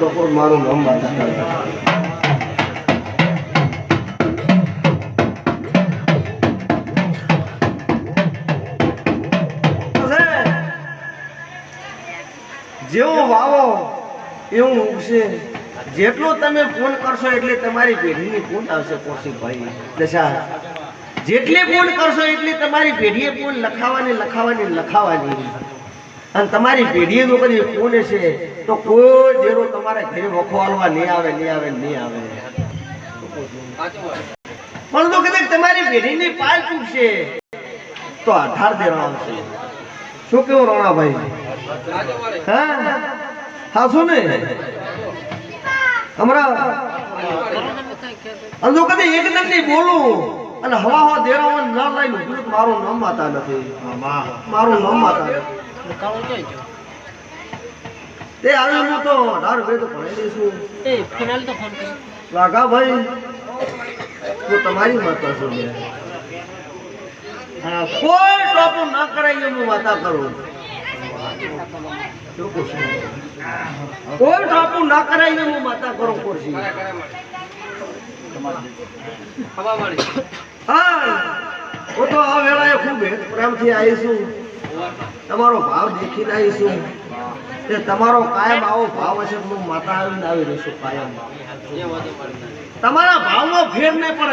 તો કોઈ મારું નામ માતા કરતા જેવું વાવો એવું ઉગશે જેટલો તમે ફોન કરશો એટલે તમારી પેઢીની ફોન આવશે કૌશિકભાઈ દશા જેટલી ફોન કરશો એટલી તમારી પેઢીએ ફોન લખાવાની અને તમારી પેઢીએ જો કદી ફોન છે તો કોઈ જેરો તમારે ઘરે વખવાલવા નહીં આવે પણ જો કદાચ તમારી પેઢીની પાલ તૂટશે તો 18 દેવા આવશે શું કેવું રોણાભાઈ હા શું ને હમણાં જો કદી એકદમ નહીં બોલું અને હવા દેરાવન ન લઈને ઉભું મારું નામ માતા નથી તે આવ્યો હું તો 18 બે તો ભણી દઈશું લાગા ભાઈ હું તમારી માતા છું કોઈ ટોપું ના કરાય હું માતા કરું કોઈ ટોપું ના કરાય હું માતા કરું ખુરશી હું તો આ વેળાએ ખૂબ પ્રેમથી આવીશું તમારો ભાવ દેખીને આવીશું તે તમારો કાયમ આવો ભાવ હશે હું માતા આવીને આવી રહીશું કાયમ તમારા ભાવમાં ફેર નહીં પડે